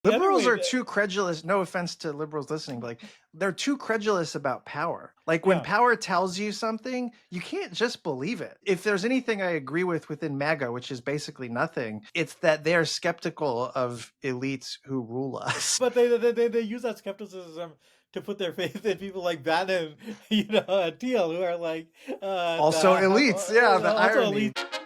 The other Liberals way, are too credulous. No offense to liberals listening, but like they're too credulous about power. Like when yeah. power tells you something, you can't just believe it. If there's anything I agree with within MAGA, which is basically nothing, it's that they're skeptical of elites who rule us. But they use that skepticism to put their faith in people like Bannon, Teal, who are like Also have elites, yeah, the also elite. irony.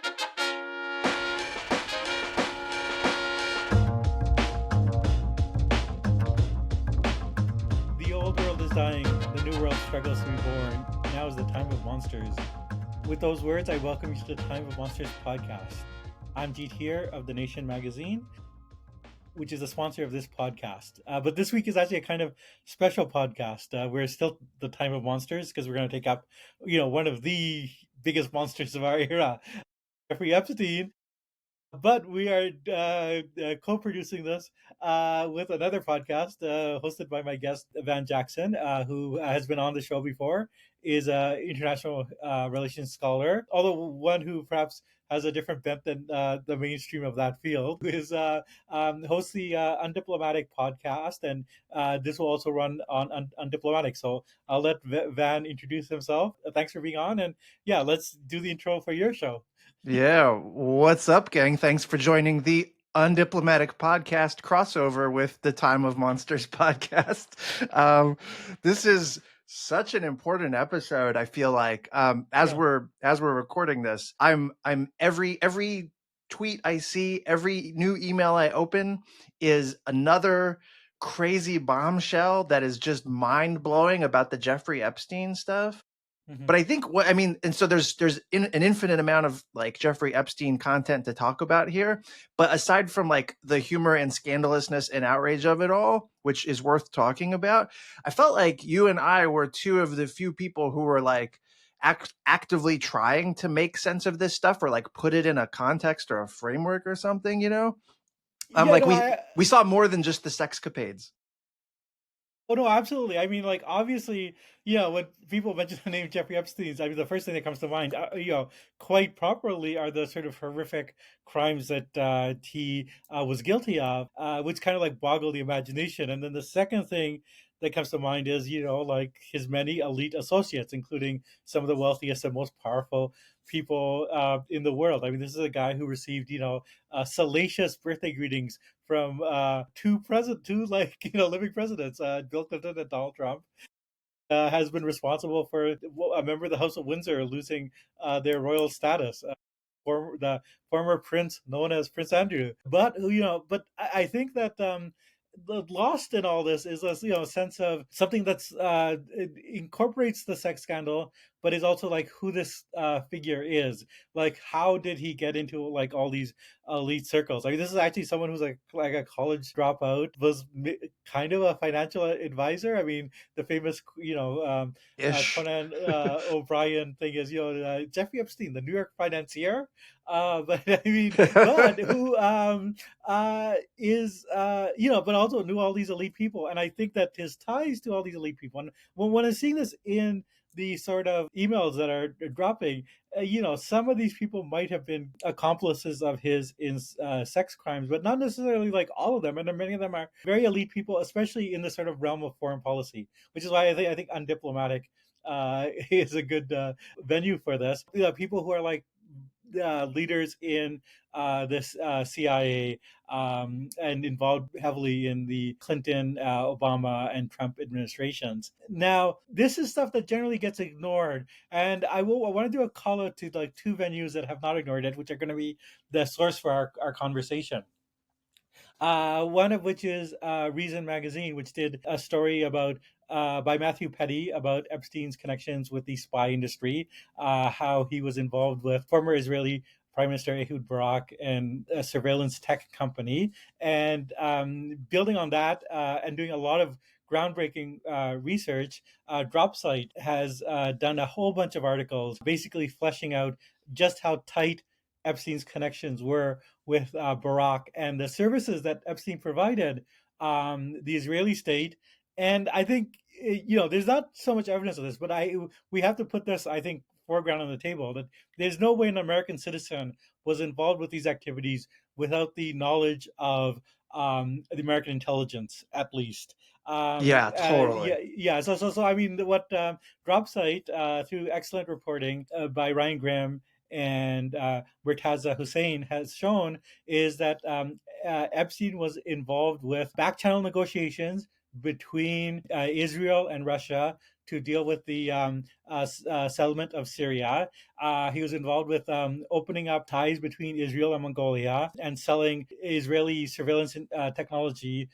The old world is dying. The new world struggles to be born. Now is the time of monsters. With those words, I welcome you to the Time of Monsters podcast. I'm Jeet Heer of The Nation magazine, which is a sponsor of this podcast. But this week is actually a kind of special podcast. We're still the Time of Monsters because we're going to take up, one of the biggest monsters of our era, Jeffrey Epstein. But we are co-producing this with another podcast hosted by my guest Van Jackson, who has been on the show before, is an international relations scholar, although one who perhaps has a different bent than the mainstream of that field, who is hosts the Undiplomatic podcast, and this will also run on Undiplomatic. So I'll let Van introduce himself. Thanks for being on, and yeah, let's do the intro for your show. Yeah, what's up, gang? Thanks for joining the Undiplomatic Podcast crossover with the Time of Monsters podcast. This is such an important episode. I feel like as Yeah. we're recording this, I'm every tweet I see, every new email I open is another crazy bombshell that is just mind blowing about the Jeffrey Epstein stuff. Hmm. But I think what I mean, and so there's an infinite amount of like Jeffrey Epstein content to talk about here. But aside from like the humor and scandalousness and outrage of it all, which is worth talking about, I felt like you and I were two of the few people who were like actively trying to make sense of this stuff or like put it in a context or a framework or something. Yeah, Like no, we saw more than just the sexcapades. oh no, absolutely. I mean, like obviously, when people mention the name Jeffrey Epstein, I mean, the first thing that comes to mind, quite properly, are the sort of horrific crimes that he was guilty of, which kind of like boggle the imagination. And then the second thing that comes to mind is, like his many elite associates, including some of the wealthiest and most powerful people in the world. I mean, this is a guy who received, salacious birthday greetings from two like living presidents, Bill Clinton and Donald Trump. Has been responsible for a member of the House of Windsor losing their royal status. The former prince known as Prince Andrew. But I think that the lost in all this is a sense of something that's it incorporates the sex scandal, but is also like who this figure is. Like, how did he get into like all these elite circles? I mean, this is actually someone who's like a college dropout, was kind of a financial advisor. I mean, the famous Ish. Conan O'Brien thing is Jeffrey Epstein, the New York financier. But I mean, but who is but also knew all these elite people, and I think that his ties to all these elite people. And when I'm seeing this in the sort of emails that are dropping, some of these people might have been accomplices of his in sex crimes, but not necessarily like all of them. And many of them are very elite people, especially in the sort of realm of foreign policy, which is why I think undiplomatic is a good venue for this. People who are like leaders in this CIA and involved heavily in the Clinton, Obama, and Trump administrations. Now, this is stuff that generally gets ignored, and I want to do a call out to like two venues that have not ignored it, which are going to be the source for our conversation. One of which is Reason Magazine, which did a story about by Matthew Petty about Epstein's connections with the spy industry, how he was involved with former Israeli Prime Minister Ehud Barak and a surveillance tech company, and building on that and doing a lot of groundbreaking research. Dropsite has done a whole bunch of articles, basically fleshing out just how tight Epstein's connections were with Barak and the services that Epstein provided the Israeli state. And I think there's not so much evidence of this, but we have to put this, I think, foreground on the table that there's no way an American citizen was involved with these activities without the knowledge of the American intelligence, at least. Yeah, Yeah, totally. yeah. So I mean, what Dropsite, through excellent reporting by Ryan Graham and Murtaza Hussein, has shown is that Epstein was involved with back channel negotiations between Israel and Russia to deal with the settlement of Syria. He was involved with opening up ties between Israel and Mongolia and selling Israeli surveillance technology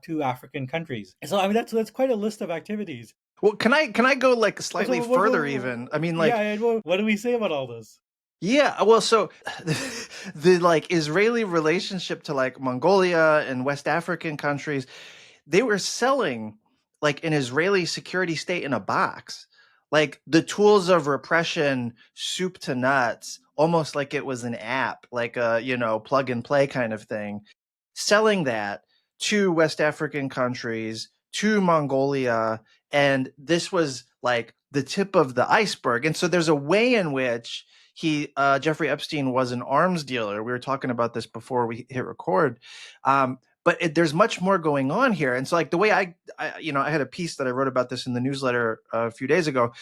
to African countries. So I mean that's quite a list of activities. Well, can I go like So slightly further even? I mean, like, yeah, and what do we say about all this? yeah, well, so the like Israeli relationship to like Mongolia and West African countries, they were selling like an Israeli security state in a box, like the tools of repression, soup to nuts, almost like it was an app, like a, plug and play kind of thing, selling that to West African countries, to Mongolia. And this was like the tip of the iceberg. And so there's a way in which Jeffrey Epstein was an arms dealer. We were talking about this before we hit record. But there's much more going on here. And so like the way I had a piece that I wrote about this in the newsletter a few days ago.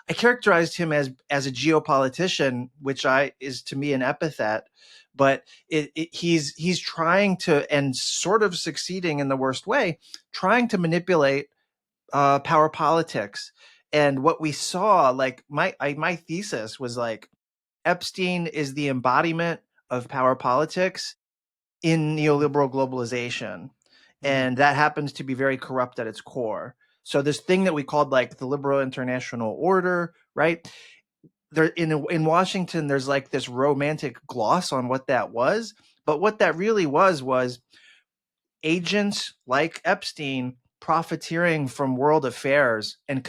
I characterized him as a geopolitician, which is to me an epithet, but he's trying to, and sort of succeeding in the worst way, trying to manipulate power politics. And what we saw, like my thesis was like Epstein is the embodiment of power politics in neoliberal globalization. Mm-hmm. And that happens to be very corrupt at its core. So this thing that we called like the liberal international order, right? There in Washington, there's like this romantic gloss on what that was. But what that really was agents like Epstein profiteering from world affairs and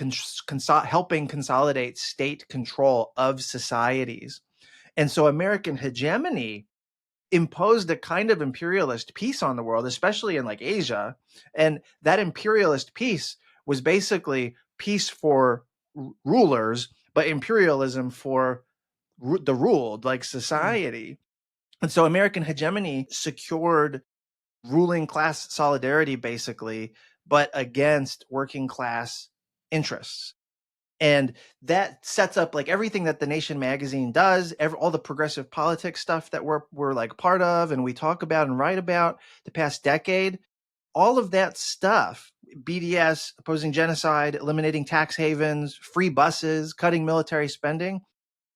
helping consolidate state control of societies. And so American hegemony imposed a kind of imperialist peace on the world, especially in like Asia. And that imperialist peace was basically peace for rulers, but imperialism for the ruled, like society. And so American hegemony secured ruling class solidarity, basically, but against working class interests. And that sets up like everything that the Nation magazine does, all the progressive politics stuff that we're like part of and we talk about and write about the past decade. All of that stuff, BDS, opposing genocide, eliminating tax havens, free buses, cutting military spending,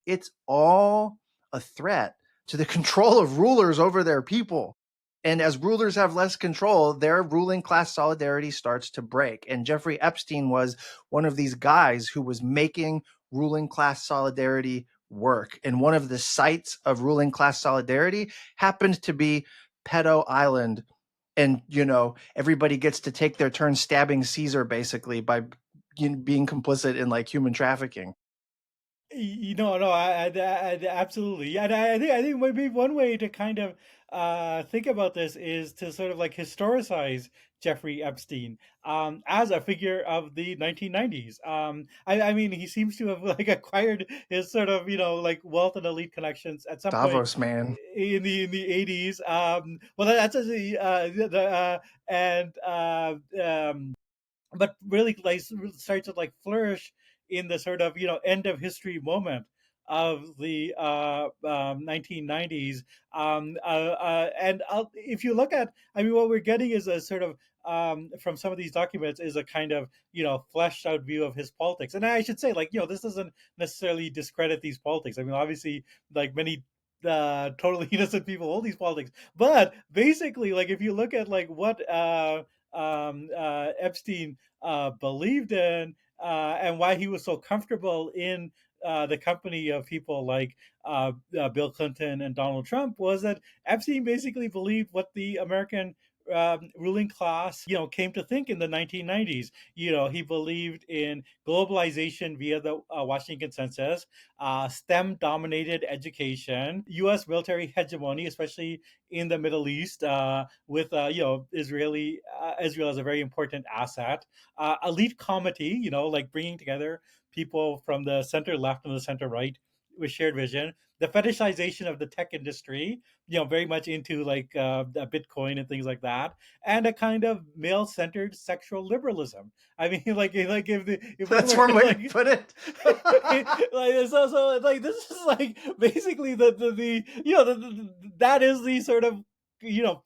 it's all a threat to the control of rulers over their people. And as rulers have less control, their ruling class solidarity starts to break. And Jeffrey Epstein was one of these guys who was making ruling class solidarity work. And one of the sites of ruling class solidarity happened to be Pedo Island. And, everybody gets to take their turn stabbing Caesar basically by being complicit in like human trafficking. No, absolutely. Yeah, and I think maybe one way to kind of think about this is to sort of like historicize Jeffrey Epstein as a figure of the 1990s. I mean, he seems to have like acquired his sort of like wealth and elite connections at some point Davos, man. in the 80s. Well, that's and but really like starts to like flourish in the sort of end of history moment of the 1990s. And if you look at, I mean, what we're getting is a sort of from some of these documents is a kind of fleshed out view of his politics. And I should say, like, this doesn't necessarily discredit these politics. I mean, obviously, like many totally innocent people hold these politics, but basically, like, if you look at like what Epstein believed in, and why he was so comfortable in the company of people like Bill Clinton and Donald Trump, was that Epstein basically believed what the American ruling class, came to think in the 1990s. He believed in globalization via the Washington Consensus, STEM-dominated education, U.S. military hegemony, especially in the Middle East, with Israel as a very important asset, elite comity, like bringing together people from the center left and the center right with shared vision, the fetishization of the tech industry, very much into like Bitcoin and things like that, and a kind of male-centered sexual liberalism. I mean, like if we That's were one way to like put it. like so like this is like basically the that is the sort of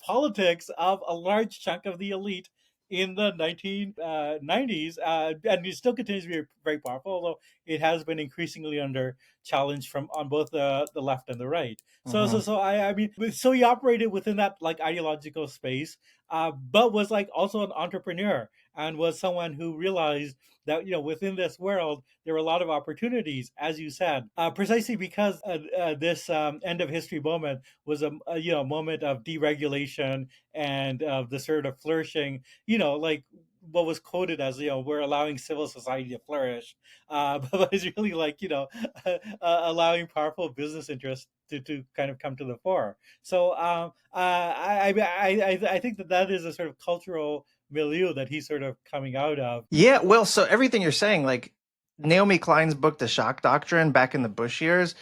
politics of a large chunk of the elite in the 1990s, and it still continues to be very powerful, although it has been increasingly under challenge from on both the left and the right. Mhm. I mean, so he operated within that like ideological space, but was like also an entrepreneur and was someone who realized that within this world there were a lot of opportunities, as you said, precisely because this end of history moment was a moment of deregulation and of the sort of flourishing, like what was quoted as we're allowing civil society to flourish, but it's really like allowing powerful business interests to kind of come to the fore. So I think that is a sort of cultural milieu that he's sort of coming out of. Yeah, well, so everything you're saying, like Naomi Klein's book, The Shock Doctrine, back in the Bush years,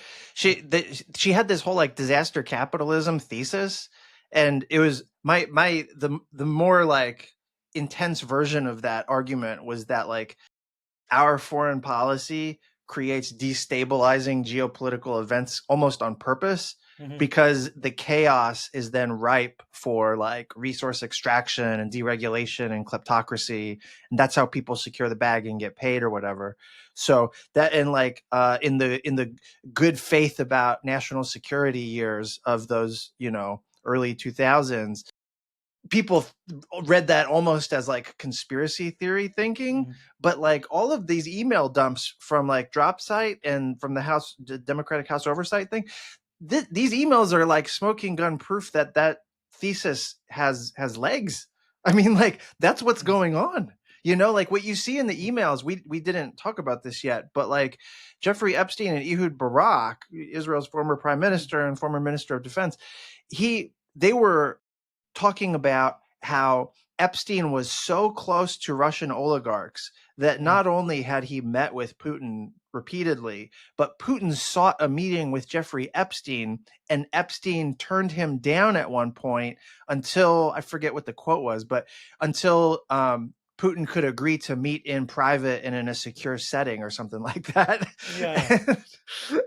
Yeah. she had this whole like disaster capitalism thesis, and it was the more like intense version of that argument was that like our foreign policy creates destabilizing geopolitical events almost on purpose Hmm. because the chaos is then ripe for like resource extraction and deregulation and kleptocracy, and that's how people secure the bag and get paid or whatever. So that, and like in the good faith about national security years of those early 2000s, people read that almost as like conspiracy theory thinking, Hmm. but like all of these email dumps from like DropSite and from the House, the Democratic House Oversight thing, these emails are like smoking gun proof that that thesis has legs. I mean, like that's what's going on. Like what you see in the emails, we didn't talk about this yet, but like Jeffrey Epstein and Ehud Barak, Israel's former prime minister and former minister of defense, they were talking about how Epstein was so close to Russian oligarchs that Hmm. not only had he met with Putin repeatedly, but Putin sought a meeting with Jeffrey Epstein, and Epstein turned him down at one point until I forget what the quote was, but until Putin could agree to meet in private and in a secure setting or something like that. Yeah.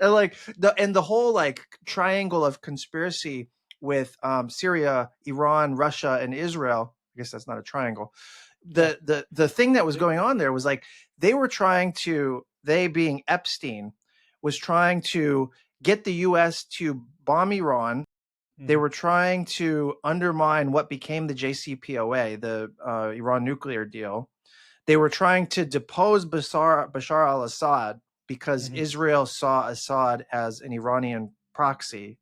and like the whole like triangle of conspiracy with Syria, Iran, Russia, and Israel. I guess that's not a triangle. Yeah. The thing that was The- going on there was like they being Epstein was trying to get the U.S. to bomb Iran. They mhm. were trying to undermine what became the JCPOA, the Iran nuclear deal. They were trying to depose Bashar al-Assad because Mhm. Israel saw Assad as an Iranian proxy,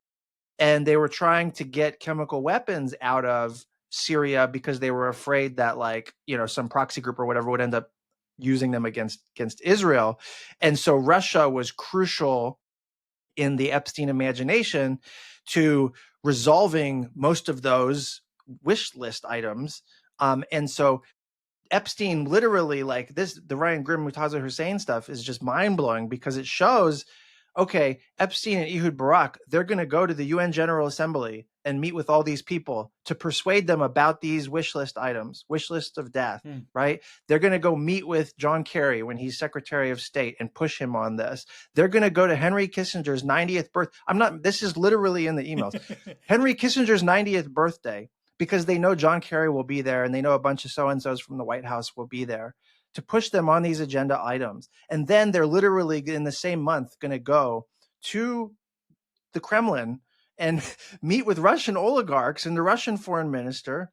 and they were trying to get chemical weapons out of Syria because they were afraid that like some proxy group or whatever would end up using them against Israel. And so Russia was crucial in the Epstein imagination to resolving most of those wish list items. And so Epstein literally, like this, the Ryan Grim Mutaza Hussein stuff is just mind blowing because it shows, okay, Epstein and Ehud Barak, they're going to go to the UN General Assembly and meet with all these people to persuade them about these wish list items, wish list of death, Mm. right? They're going to go meet with John Kerry when he's Secretary of State and push him on this. They're going to go to Henry Kissinger's 90th birth. This is literally in the emails. Henry Kissinger's 90th birthday, because they know John Kerry will be there and they know a bunch of so-and-sos from the White House will be there to push them on these agenda items. And then they're literally in the same month going to go to the Kremlin and meet with Russian oligarchs and the Russian foreign minister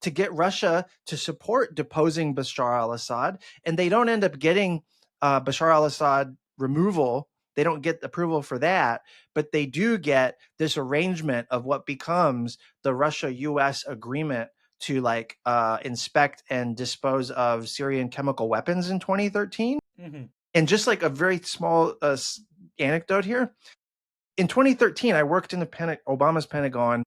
to get Russia to support deposing Bashar al-Assad. And they don't end up getting Bashar al-Assad removal. They don't get approval for that, but they do get this arrangement of what becomes the Russia-US agreement to like inspect and dispose of Syrian chemical weapons in 2013. Mhm. And just like a very small anecdote here, in 2013, I worked in Obama's Pentagon.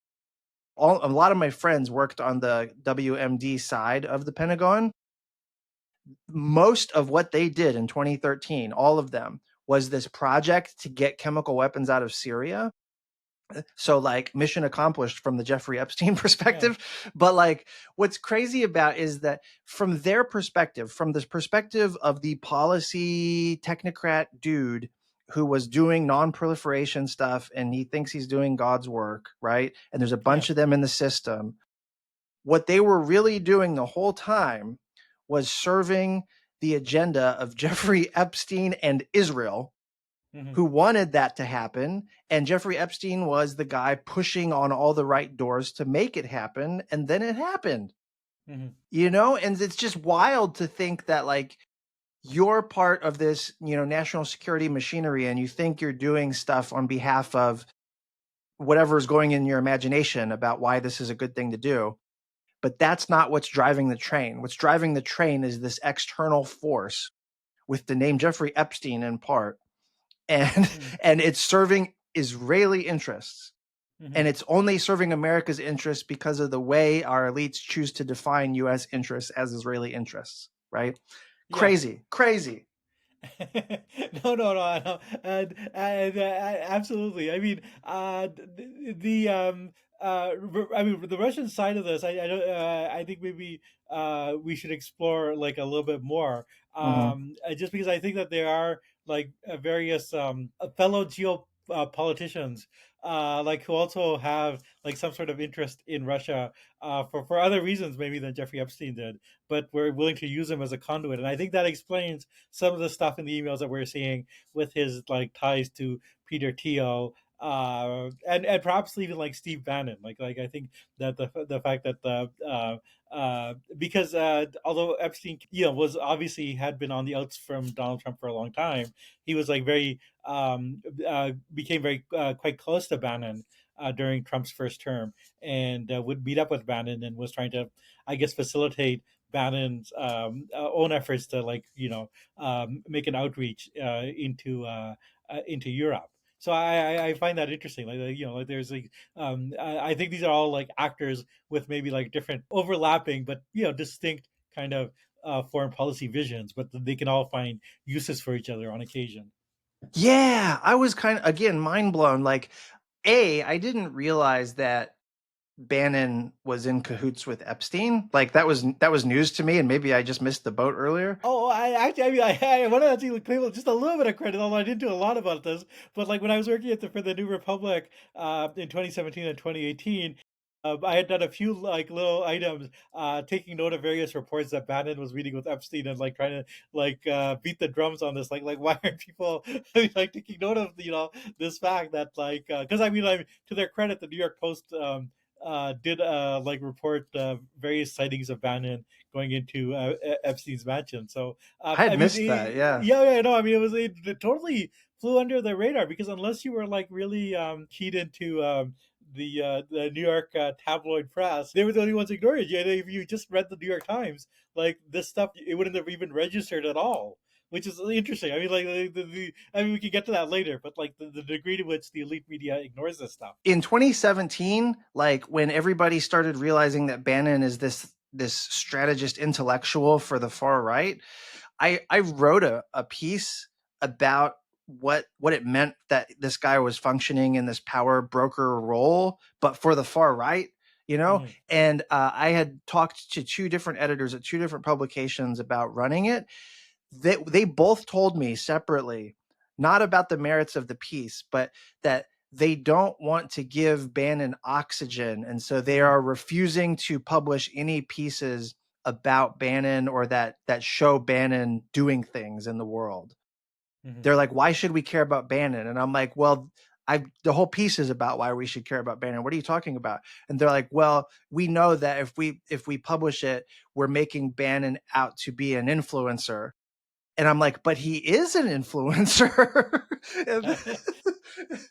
A lot of my friends worked on the WMD side of the Pentagon. Most of what they did in 2013, all of them, was this project to get chemical weapons out of Syria. So like mission accomplished from the Jeffrey Epstein Yeah. perspective. But like what's crazy about is that from their perspective, from this perspective of the policy technocrat dude who was doing non-proliferation stuff and he thinks he's doing God's work, right? And there's a Yeah. bunch of them in the system. What they were really doing the whole time was serving the agenda of Jeffrey Epstein and Israel, Hmm. who wanted that to happen. And Jeffrey Epstein was the guy pushing on all the right doors to make it happen. And then it happened, Hmm. and it's just wild to think that like you're part of this, national security machinery and you think you're doing stuff on behalf of whatever's going in your imagination about why this is a good thing to do. But that's not what's driving the train. What's driving the train is this external force with the name Jeffrey Epstein in part, and Hmm. and it's serving Israeli interests, Hmm. and it's only serving America's interests because of the way our elites choose to define U.S. interests as Israeli interests. Right? Yeah. Crazy, crazy. No, no, no, no. Absolutely. I mean, I mean, the Russian side of this, I don't, I think maybe we should explore like a little bit more. Mm-hmm. Just because I think that there are like various fellow politicians, like who also have like some sort of interest in Russia, for other reasons maybe than Jeffrey Epstein did, but we're willing to use him as a conduit, and I think that explains some of the stuff in the emails that we're seeing with his like ties to Peter Thiel, and perhaps even like Steve Bannon. Like I think that the fact that because although Epstein, was obviously had been on the outs from Donald Trump for a long time, he was like very became very quite close to Bannon during Trump's first term, and would meet up with Bannon and was trying to, I guess, facilitate Bannon's own efforts to like make an outreach into Europe. So I find that interesting. Like there's like I think these are all like actors with maybe like different overlapping but distinct kind of foreign policy visions, but they can all find uses for each other on occasion. Yeah, I was kind of again mind blown. Like, I didn't realize that Bannon was in cahoots with Epstein. Like that was news to me, and maybe I just missed the boat earlier. Oh, I actually, I mean, I wanted to actually claim just a little bit of credit, although I didn't do a lot about this. But like when I was working for the New Republic in 2017 and 2018, I had done a few like little items, taking note of various reports that Bannon was meeting with Epstein and like trying to like beat the drums on this. Like why aren't people like taking note of this fact that like because I mean, to their credit, the New York Post. Did like report various sightings of Bannon going into Epstein's mansion. So I I had mean, missed that. Yeah. yeah, no, I mean, it totally flew under the radar because unless you were like really keyed into the New York tabloid press, they were the only ones ignoring it. Yeah, if you just read the New York Times, like this stuff, it wouldn't have even registered at all. Which is really interesting. I mean, like I mean, we can get to that later, but like the degree to which the elite media ignores this stuff. In 2017, like when everybody started realizing that Bannon is this strategist intellectual for the far right, I wrote a piece about what it meant that this guy was functioning in this power broker role, but for the far right, Hmm. and I had talked to two different editors at two different publications about running it. They both told me separately, not about the merits of the piece, but that they don't want to give Bannon oxygen, and so they Hmm. are refusing to publish any pieces about Bannon or that show Bannon doing things in the world. Hmm. They're like, why should we care about Bannon? And I'm like, well, the whole piece is about why we should care about Bannon. What are you talking about? And they're like, well, we know that if we publish it, we're making Bannon out to be an influencer. And I'm like, but he is an influencer. And-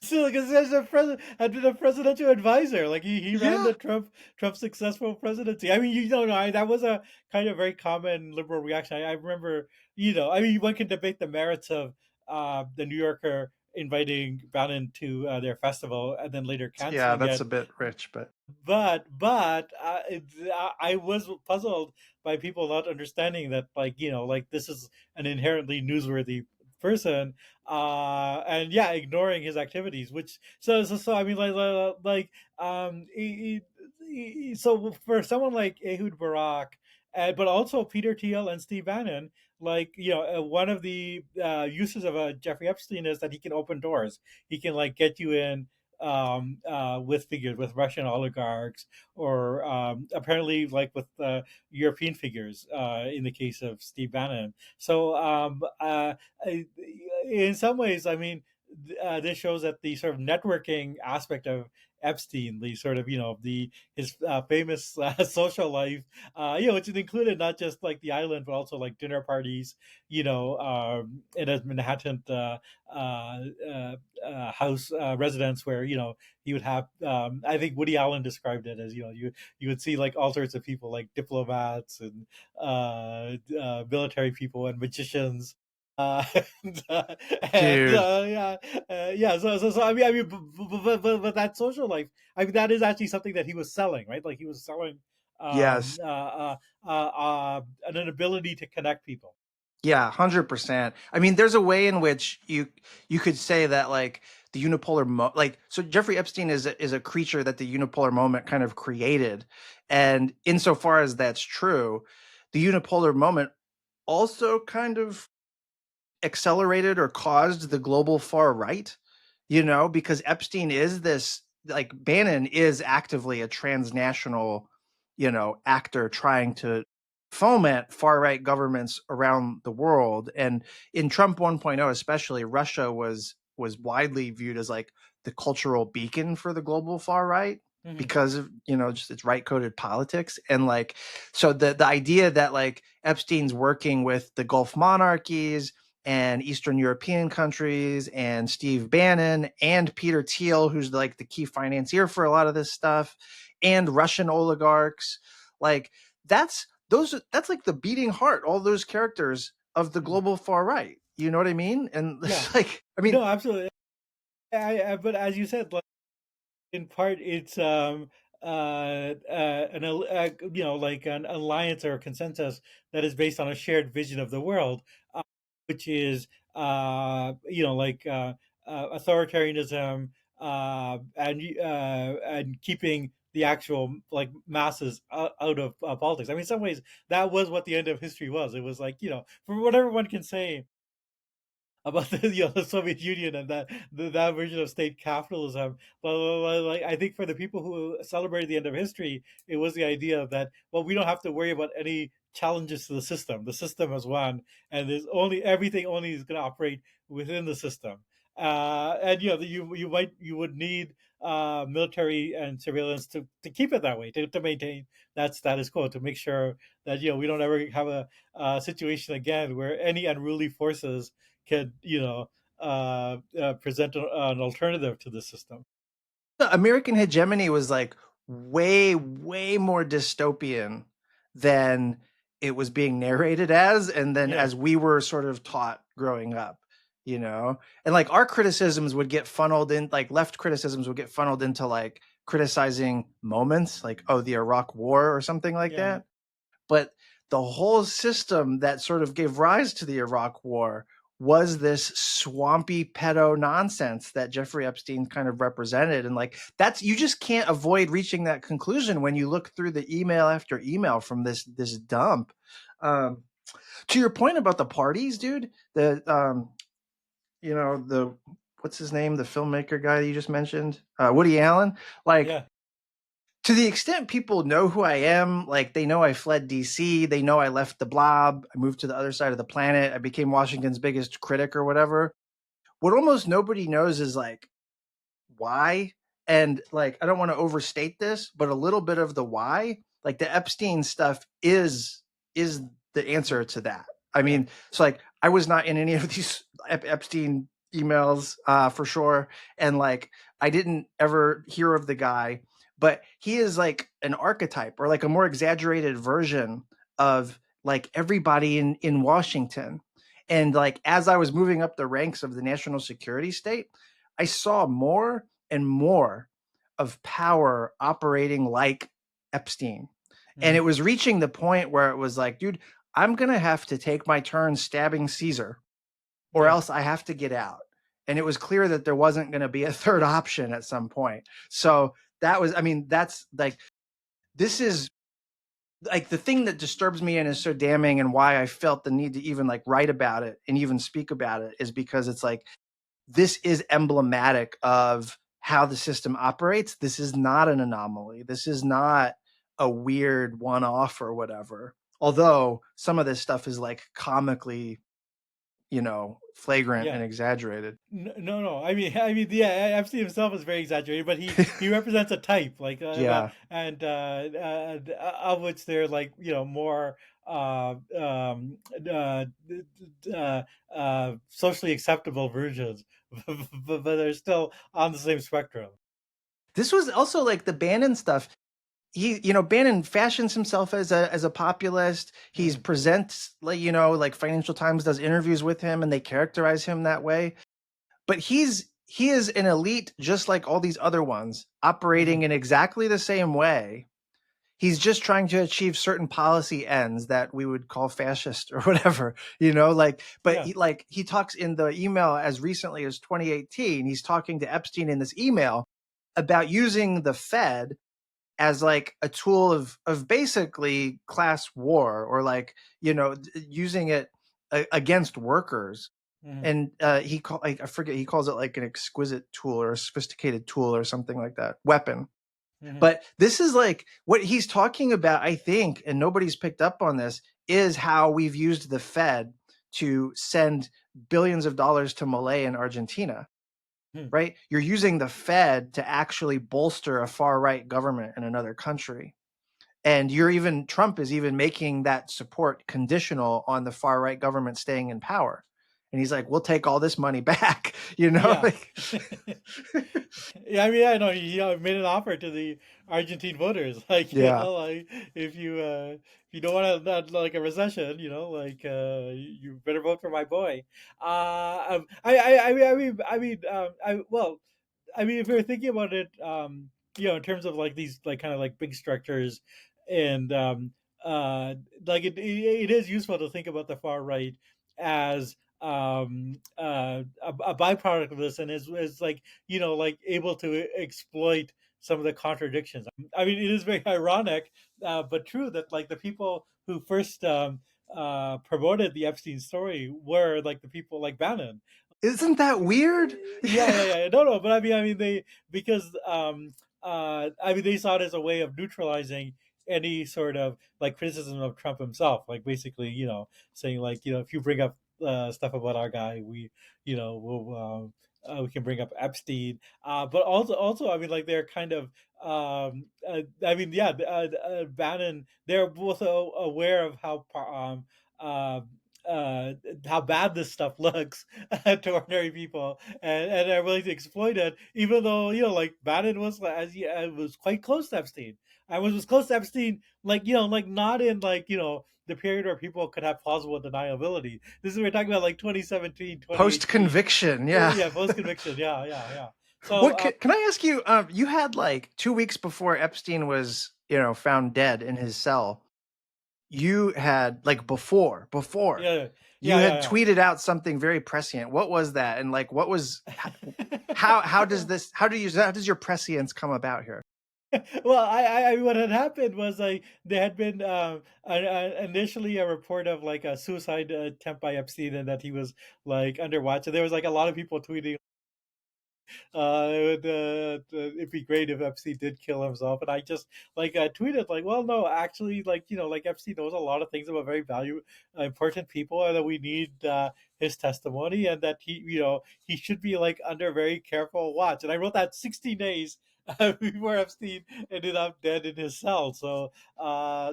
So, because there's a president had been a presidential advisor, like he ran yeah. the Trump successful presidency. I mean, that was a kind of very common liberal reaction. I remember, I mean, one can debate the merits of the New Yorker inviting Bannon to their festival and then later Yeah, canceling that's it. a bit rich, but But I was puzzled by people not understanding that, like like this is an inherently newsworthy person, and yeah, ignoring his activities. Which so I mean, so for someone like Ehud Barak, but also Peter Thiel and Steve Bannon, like one of the uses of Jeffrey Epstein is that he can open doors. He can like get you in with figures, with Russian oligarchs, or apparently like with European figures in the case of Steve Bannon. So in some ways, I mean, this shows that the sort of networking aspect of Epstein, the sort of the his famous social life, which included not just like the island, but also like dinner parties, in a Manhattan house residence where he would have. I think Woody Allen described it as you would see like all sorts of people like diplomats and military people and magicians. Uh, and, uh, Dude. yeah, yeah. So but that social life, I mean, that is actually something that he was selling, right? Like he was selling Yes. an ability to connect people. Yeah, 100%. I mean, there's a way in which you could say that like the like so Jeffrey Epstein is a creature that the unipolar moment kind of created. And insofar as that's true, the unipolar moment also kind of accelerated or caused the global far right, because Epstein is this, like Bannon is actively a transnational, actor trying to foment far right governments around the world. And in Trump 1.0, especially, Russia was widely viewed as like the cultural beacon for the global far right Hmm. because of just its right coded politics. And like, so the idea that like Epstein's working with the Gulf monarchies and Eastern European countries and Steve Bannon and Peter Thiel, who's like the key financier for a lot of this stuff, and Russian oligarchs. Like that's like the beating heart, all those characters of the Hmm. global far right. You know what I mean? And Yeah, it's like, I mean, no, absolutely. But as you said, like in part, it's like an alliance or a consensus that is based on a shared vision of the world, uh, which is authoritarianism, and keeping the actual like masses out of politics. I mean, in some ways, that was what the end of history was. It was like for whatever one can say about the Soviet Union and that version of state capitalism. But like I think for the people who celebrated the end of history, it was the idea that we don't have to worry about any challenges to the system. The system has won, and there's only everything only is going to operate within the system. And you would need military and surveillance to keep it that way, to maintain that status quo, to make sure that we don't ever have a situation again where any unruly forces could present an alternative to the system. the American hegemony was like way, way more dystopian than it was being narrated as, and then Yeah, as we were sort of taught growing up, you know? And like our criticisms would get funneled in, like left criticisms would get funneled into like criticizing moments, like, oh, the Iraq War or something like yeah, that. But the whole system that sort of gave rise to the Iraq War was this swampy pedo nonsense that Jeffrey Epstein kind of represented. And like that's, you just can't avoid reaching that conclusion when you look through the email after email from this dump. Um, to your point about the parties, dude, the what's his name, the filmmaker guy that you just mentioned, Woody Allen, like yeah, to the extent people know who I am, like they know I fled DC, they know I left the blob, I moved to the other side of the planet, I became Washington's biggest critic or whatever. What almost nobody knows is like why. And like I don't want to overstate this, but a little bit of the why, like the Epstein stuff is the answer to that. I yeah, mean, it's like I was not in any of these Epstein emails for sure, and like I didn't ever hear of the guy, but he is like an archetype or like a more exaggerated version of like everybody in Washington. And like as I was moving up the ranks of the national security state, I saw more and more of power operating like Epstein. And mhm, it was reaching the point where it was like, dude, I'm going to have to take my turn stabbing Caesar or Yeah. else I have to get out. And it was clear that there wasn't going to be a third option at some point. So that was, I mean, that's like, this is like the thing that disturbs me and is so damning, and why I felt the need to even like write about it and even speak about it, is because it's like, this is emblematic of how the system operates. This is not an anomaly. This is not a weird one off or whatever. Although some of this stuff is like comically, flagrant Yeah. and exaggerated. No, no. Yeah. Epstein himself is very exaggerated, but he represents a type, like, Yeah. and of which they're like, more socially acceptable versions, but they're still on the same spectrum. This was also like the Bannon stuff. Bannon fashions himself as a populist. He's Mm, presents like, like Financial Times does interviews with him and they characterize him that way. But he is an elite just like all these other ones, operating mhm. in exactly the same way. He's just trying to achieve certain policy ends that we would call fascist or whatever, like, but Yeah. he talks in the email as recently as 2018. He's talking to Epstein in this email about using the Fed as like a tool of basically class war, or like, using it against workers. Mhm, And I forget, he calls it like an exquisite tool or a sophisticated tool or something like that, weapon. mhm. But this is like what he's talking about, I think, and nobody's picked up on this, is how we've used the Fed to send billions of dollars to Malay and Argentina, Hmm. right? You're using the Fed to actually bolster a far right government in another country. And Trump is even making that support conditional on the far right government staying in power. And he's like, we'll take all this money back, Yeah. like, Yeah, I know he made an offer to the Argentine voters, like, yeah. like, if you don't want to, not like a recession, like, you better vote for my boy. If you're thinking about it, in terms of like these like kind of like big structures, and like it is useful to think about the far right as a byproduct of this, and is like, like able to exploit some of the contradictions. It is very ironic, but true, that like the people who first promoted the Epstein story were like the people like Bannon. Isn't that weird? Yeah. No, no, but they, because they saw it as a way of neutralizing any sort of like criticism of Trump himself. Like basically, saying like, if you bring up stuff about our guy, we can bring up Epstein. But also, like they're kind of, Bannon. They're both aware of uh, uh, how bad this stuff looks to ordinary people, and are willing to exploit it, even though, like Bannon was, was quite close to Epstein. I was close to Epstein, like, like not in like, the period where people could have plausible deniability. This is, we're talking about like 2017, Post 2018. conviction, yeah. Yeah, post conviction. Yeah. So What can I ask you? You had like 2 weeks before Epstein was, found dead in his cell. You had like before yeah, you had yeah. tweeted out something very prescient. What was that? And like, what was how does this how does your prescience come about here? Well, what had happened was, like, there had been initially a report of like a suicide attempt by Epstein, and that he was like under watch. And there was like a lot of people tweeting, it'd be great if Epstein did kill himself. And I just like tweeted like, well, no, actually, like, like Epstein knows a lot of things about very important people, and that we need his testimony, and that he should be like under very careful watch. And I wrote that 16 days before Epstein ended up dead in his cell. So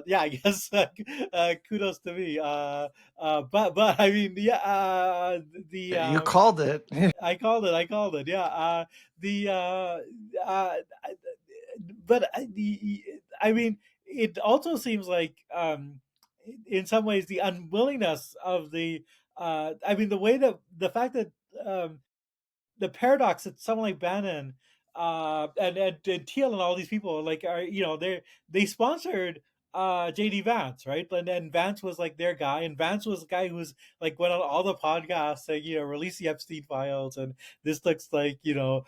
yeah, I guess kudos to me. But yeah, the You called it. I called it. I called it. Yeah. The uh, but it also seems like, in some ways, the unwillingness of the, the way that the fact that, the paradox that someone like Bannon, and Thiel and all these people like are, they sponsored JD Vance, right? And then Vance was like their guy, and Vance was the guy who was like went on all the podcasts saying, release the Epstein files, and this looks like, the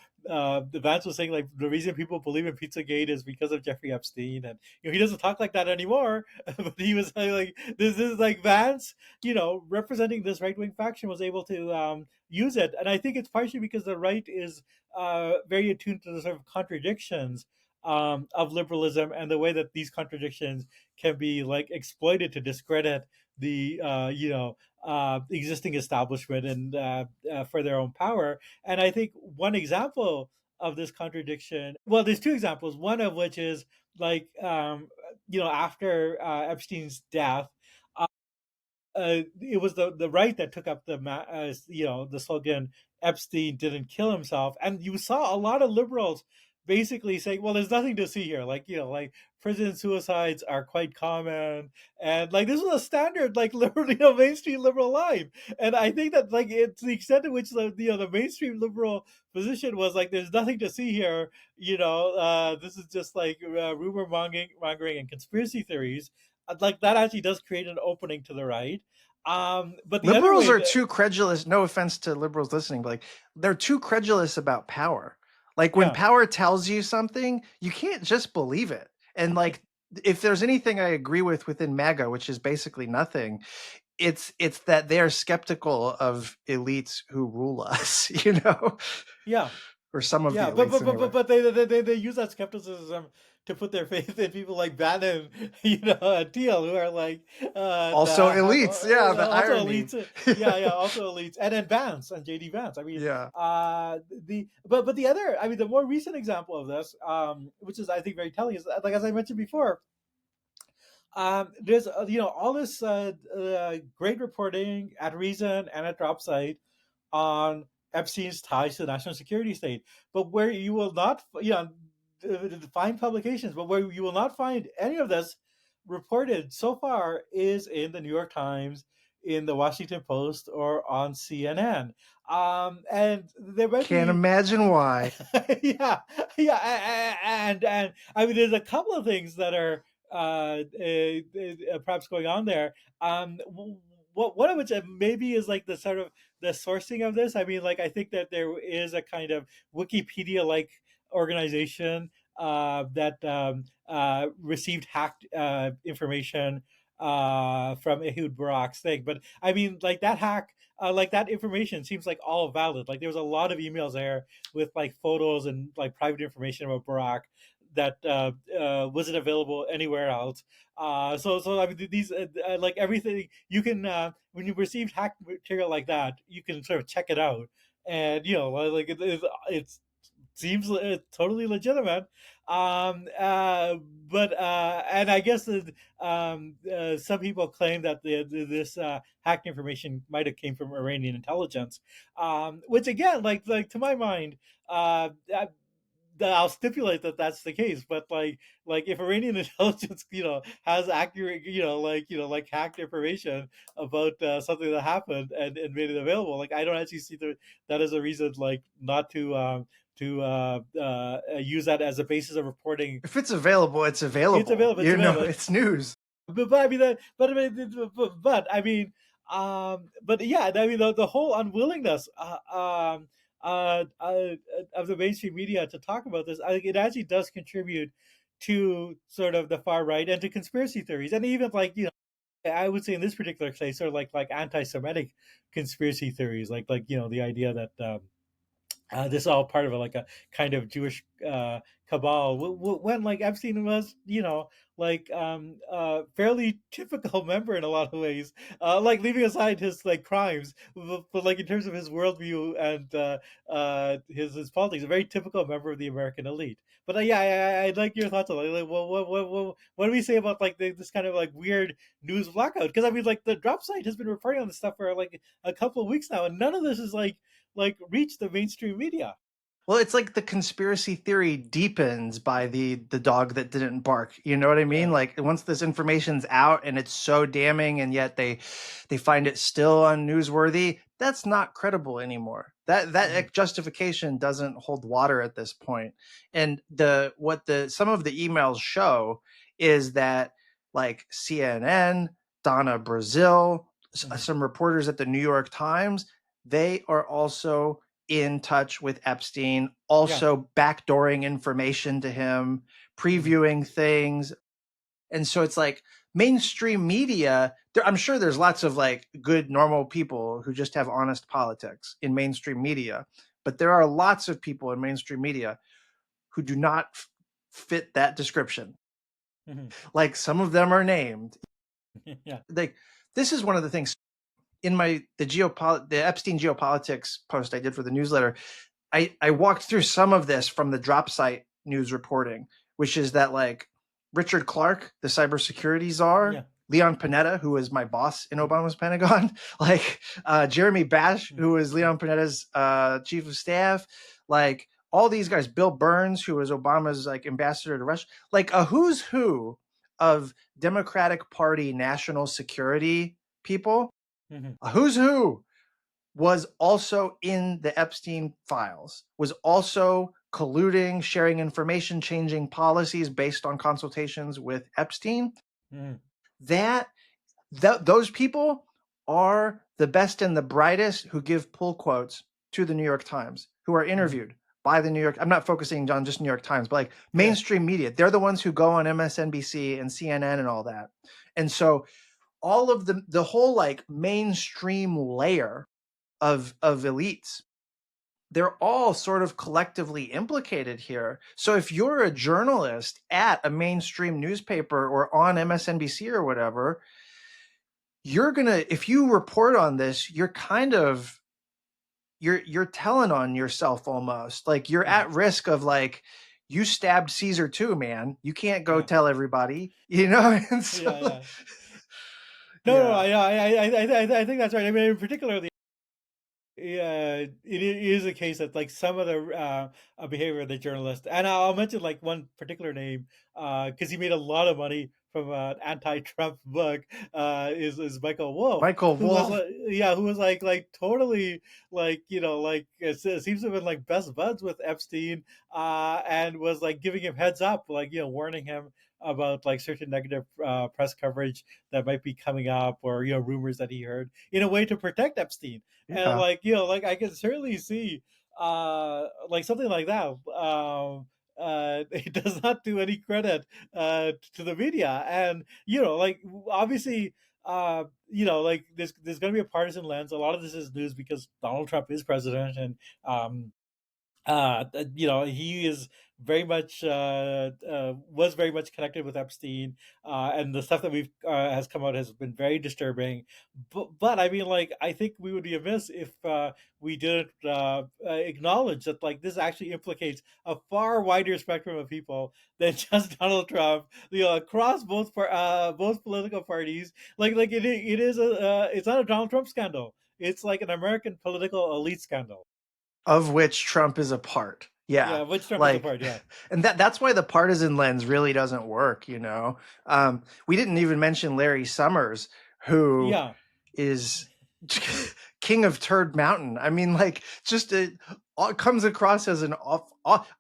Vance was saying like the reason people believe in Pizzagate is because of Jeffrey Epstein, and he doesn't talk like that anymore. But he was like, this is like Vance, representing this right wing faction, was able to use it, and I think it's partially because the right is very attuned to the sort of contradictions of liberalism, and the way that these contradictions can be like exploited to discredit the existing establishment and for their own power. And I think one example of this contradiction, well, there's two examples. One of which is like after Epstein's death, it was the right that took up the slogan Epstein didn't kill himself, and you saw a lot of liberals basically saying, "Well, there's nothing to see here." Like like prison suicides are quite common, and like this was a standard like liberal, mainstream liberal line. And I think that like it's the extent to which the mainstream liberal position was like, "There's nothing to see here." This is just like rumor mongering and conspiracy theories. Like that actually does create an opening to the right. But the other Liberals way, are too credulous. No offense to liberals listening, but like they're too credulous about power. Like when yeah, power tells you something, you can't just believe it. And like if there's anything I agree with within MAGA, which is basically nothing, it's that they're skeptical of elites who rule us, yeah, or some of the yeah. But elites but but but, anyway. but they use that skepticism to put their faith in people like Bannon, and Teal, who are like Also have elites, yeah, the also irony. elites. Yeah, yeah, also elites, and then Vance and JD Vance. I mean, Yeah. but the other, I mean, the more recent example of this, which is I think very telling, is like as I mentioned before, there's all this great reporting at Reason and at Dropsite on Epstein's ties to the national security state, but where you will not find publications, but where you will not find any of this reported so far is in the New York Times, in the Washington Post, or on CNN. And there might Can't be imagine why. yeah, yeah, and I mean, there's a couple of things that are perhaps going on there. What one of which maybe is like the sort of the sourcing of this. I mean, like I think that there is a kind of Wikipedia-like organization that received hacked information from Ehud Barak's thing. But I mean, like that hack, like that information seems like all valid. Like there was a lot of emails there with like photos and like private information about Barack that wasn't available anywhere else. So I mean, these like everything you can when you receive hacked material like that, you can sort of check it out, and like it's seems totally legitimate. But and I guess that some people claim that this hacked information might have came from Iranian intelligence, which again, like to my mind, I'll stipulate that that's the case. But like if Iranian intelligence, has accurate, like hacked information about something that happened and made it available, like I don't actually see that as a reason, like not to use that as a basis of reporting. If it's available, it's It's available. available. It's available. It's news. But I mean that. But I mean, but I mean, but yeah, I mean the whole unwillingness of the mainstream media to talk about this, I think it actually does contribute to sort of the far right and to conspiracy theories, and even like I would say in this particular case, sort of like anti-Semitic conspiracy theories, like the idea that. This is all part of like a kind of Jewish cabal. When like Epstein was, like fairly typical member in a lot of ways. Like leaving aside his like crimes, but like in terms of his worldview and his politics, a very typical member of the American elite. But yeah, I'd like your thoughts on like what do we say about like this kind of like weird news blackout? Because I mean, like the drop site has been reporting on this stuff for like a couple of weeks now, and none of this is like reach the mainstream media. Well, it's like the conspiracy theory deepens by the dog that didn't bark. You know what I mean? Yeah. Like once this information's out and it's so damning, and yet they find it still unnewsworthy, that's not credible anymore. Hmm. That justification doesn't hold water at this point. And the what the some of the emails show is that like CNN, Donna Brazil, Hmm. some reporters at the New York Times, they are also in touch with Epstein, Yeah. also backdooring information to him, Hmm. previewing things. And so it's like mainstream media, I'm sure there's lots of like good, normal people who just have honest politics in mainstream media. But there are lots of people in mainstream media who do not fit that description. Hmm. Like some of them are named. Yeah. Like this is one of the things in the Epstein geopolitics post I did for the newsletter. I walked through some of this from the drop site news reporting, which is that like Richard Clark, the cybersecurity czar, Yeah. Leon Panetta, who was my boss in Obama's Pentagon, like Jeremy Bash, who was Leon Panetta's chief of staff, like all these guys, Bill Burns, who was Obama's like ambassador to Russia, like a who's who of Democratic Party national security people, Hmm. a who's who was also in the Epstein files, was also colluding, sharing information, changing policies based on consultations with Epstein. Hmm. That, those people are the best and the brightest who give pull quotes to the New York Times, who are Hmm. interviewed by the New York. I'm not focusing on just New York Times, but like Yeah. mainstream media. They're the ones who go on MSNBC and CNN and all that. And so all of the whole like mainstream layer of elites, they're all sort of collectively implicated here. So if you're a journalist at a mainstream newspaper or on MSNBC or whatever, you're gonna, if you report on this, you're kind of, you're telling on yourself almost. Like you're Hmm. at risk of like, you stabbed Caesar too, man. You can't go Yeah. tell everybody, you know. And Yeah. so Yeah. No, no, yeah, I think that's right. I mean, in particular, yeah, it is a case that like some of the behavior of the journalist, and I'll mention like one particular name because he made a lot of money from an anti-Trump book. Is Michael Wolff, Michael who was Wolff. like, yeah, who was like totally like like it seems to have been like best buds with Epstein, and was like giving him heads up, like warning him about like certain negative press coverage that might be coming up, or rumors that he heard, in a way to protect Epstein. And Yeah. like like I can certainly see like something like that. It does not do any credit to the media. And like obviously like there's going to be a partisan lens. A lot of this is news because Donald Trump is president, and um he is very much was very much connected with Epstein, and the stuff that we've has come out has been very disturbing. But I mean, like, I think we would be amiss if we didn't acknowledge that like this actually implicates a far wider spectrum of people than just Donald Trump. Across both political parties, like it is a it's not a Donald Trump scandal. It's like an American political elite scandal. Of which Trump is a part. Yeah. Yeah, which Trump is a Like, part. Yeah, and that's why the partisan lens really doesn't work, you know. We didn't even mention Larry Summers, who yeah, is king of Turd Mountain. I mean, like, just comes across as an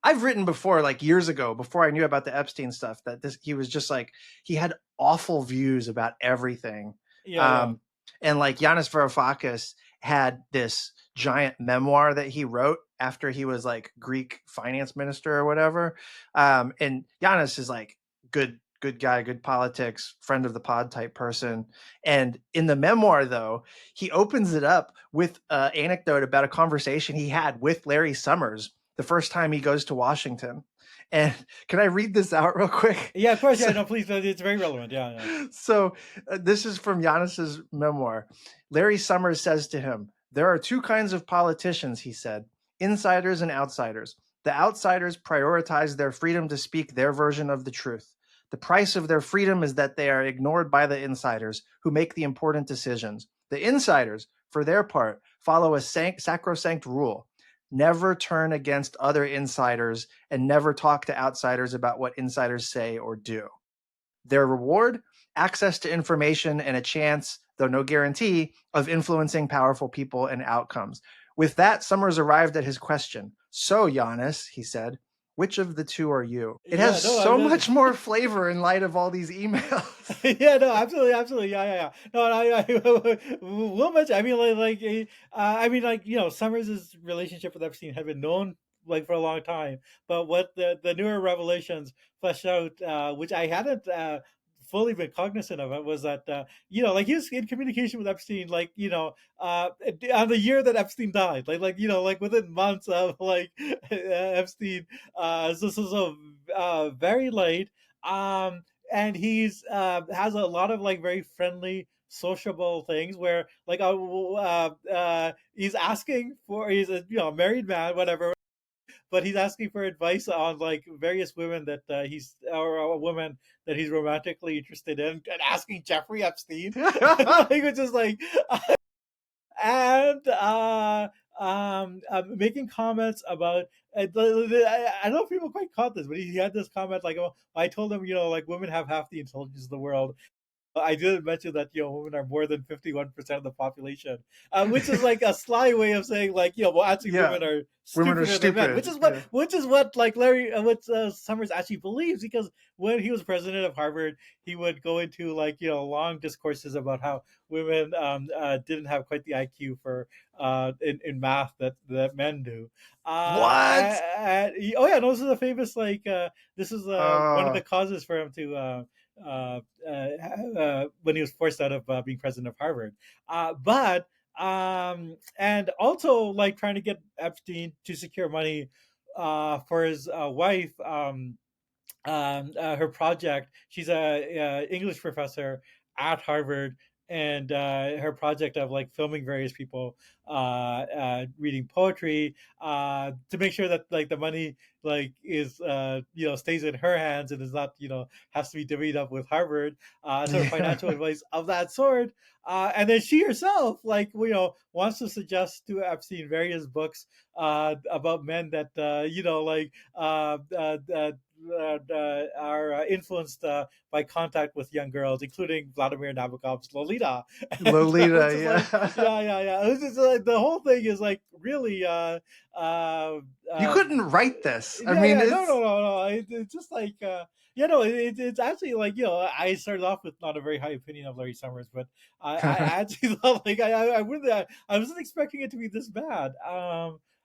I've written before, like years ago, before I knew about the Epstein stuff, that he was just like, he had awful views about everything. yeah, yeah, Um, and like Yanis Varoufakis had this giant memoir that he wrote after he was like Greek finance minister or whatever. And Giannis is like good guy, good politics, friend of the pod type person. And in the memoir, though, he opens it up with an anecdote about a conversation he had with Larry Summers the first time he goes to Washington. And can I read this out real quick? yeah. Of course, yeah. So, No, please. It's very relevant. Yeah, yeah. so this is from Giannis's memoir. Larry Summers says to him, "There are two kinds of politicians," he said, "insiders and outsiders. The outsiders prioritize their freedom to speak their version of the truth. The price of their freedom is that they are ignored by the insiders who make the important decisions. The insiders, for their part, follow a sacrosanct rule. Never turn against other insiders and never talk to outsiders about what insiders say or do. Their reward? Access to information and a chance, though no guarantee, of influencing powerful people and outcomes." With that, Summers arrived at his question. "So, Giannis," he said, Which of the two are you? It has Yeah, no, I so mean, much more flavor in light of all these emails. yeah, no, absolutely, absolutely, yeah, yeah, yeah. No, I will mention. I mean, I mean, like Summers' relationship with Epstein had been known like for a long time, but what the newer revelations fleshed out, which I hadn't fully been cognizant of, it was that like he was in communication with Epstein, like on the year that Epstein died, like within months of like Epstein, very late. Um, and he's has a lot of like very friendly sociable things where like he's asking for he's a married man whatever, but he's asking for advice on like various women that he's or a woman that he's romantically interested in, and asking Jeffrey Epstein like which is like and making comments about I don't know if people quite caught this, but he had this comment like, "Oh, I told him, like women have half the intelligence of the world." I didn't mention that women are more than 51% of the population, which is like a sly way of saying like well actually Yeah, women are women are stupider than men, stupid. Yeah. which is what like Larry what Summers actually believes, because when he was president of Harvard he would go into like long discourses about how women didn't have quite the IQ for in math that men do. What? Oh yeah, no, this is a famous like this is one of Uh, the causes for him to when he was forced out of being president of Harvard. But and also like trying to get Epstein to secure money for his wife. Her project. She's a English professor at Harvard, and her project of like filming various people reading poetry to make sure that like the money like is stays in her hands and is not has to be divvied up with Harvard. Sort of financial yeah. advice of that sort. And then she herself, like wants to suggest to Epstein various books about men that like are influenced by contact with young girls, including Vladimir Nabokov's Lolita, and Lolita, which is like, yeah. yeah, yeah, yeah. It's just, like, the whole thing is like really, uh, You uh, couldn't write this. I yeah, mean, yeah, no, no, it's no, no. It's just like, it's actually like I started off with not a very high opinion of Larry Summers, but I actually thought like I really I wasn't expecting it to be this bad.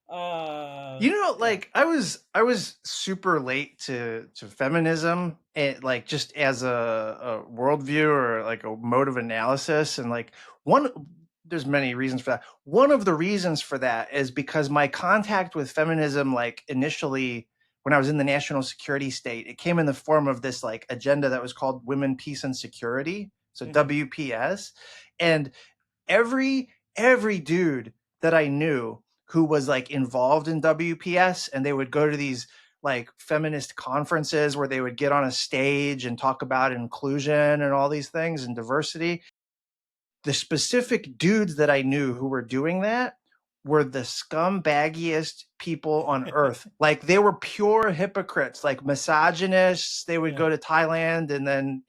Yeah, like I was super late to feminism, and like just as a worldview or like a mode of analysis, and like one there's many reasons for that. One of the reasons for that is because my contact with feminism, like initially when I was in the national security state, it came in the form of this like agenda that was called Women, Peace, and Security, so hmm WPS. And every dude that I knew who was like involved in WPS, and they would go to these like feminist conferences where they would get on a stage and talk about inclusion and all these things and diversity. The specific dudes that I knew who were doing that were the scumbaggiest people on earth. Like they were pure hypocrites, like misogynists. They would yeah, go to Thailand and then,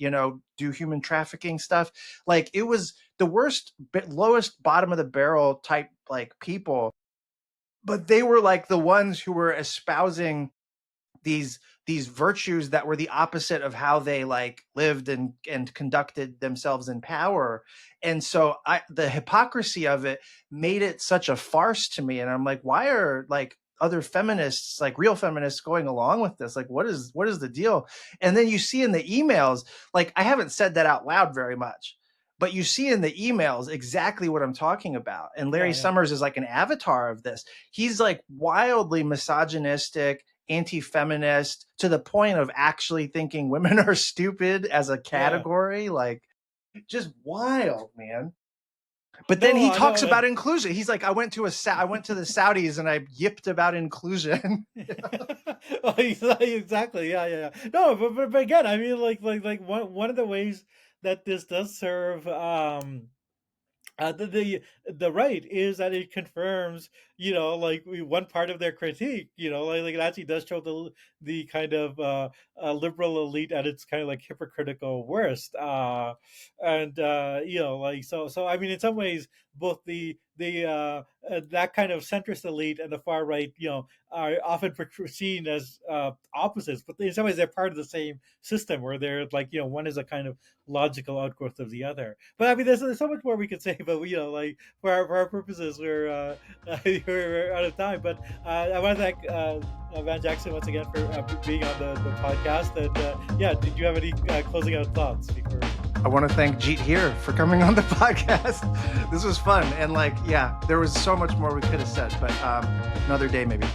do human trafficking stuff. Like it was the worst, lowest bottom of the barrel type like people. But they were like the ones who were espousing these virtues that were the opposite of how they like lived and conducted themselves in power. And so the hypocrisy of it made it such a farce to me, and I'm like, why are like other feminists, like real feminists, going along with this? Like what is the deal? And then you see in the emails, like I haven't said that out loud very much, but you see in the emails exactly what I'm talking about. And Larry yeah, yeah. Summers is like an avatar of this. He's like wildly misogynistic, anti-feminist, to the point of actually thinking women are stupid as a Yeah. category. Like just wild, man. But then No, he I know. talks about inclusion. He's like, I went to the Saudis and I yipped about inclusion. Oh, exactly. Yeah, yeah, yeah. No, but again, I mean, like one of the ways that this does serve the right is that it confirms like one part of their critique, like it actually does show the kind of liberal elite at its kind of like hypocritical worst, and like so I mean in some ways both the that kind of centrist elite and the far right, are often seen as opposites, but in some ways they're part of the same system, where they're like, one is a kind of logical outgrowth of the other. But I mean, there's so much more we could say, but like for our purposes, we're out of time. But I want to thank Van Jackson once again for being on the podcast. And yeah, did you have any closing out thoughts before? I want to thank Jeet Heer for coming on the podcast. This was fun. And like, yeah, there was so much more we could have said, but another day maybe.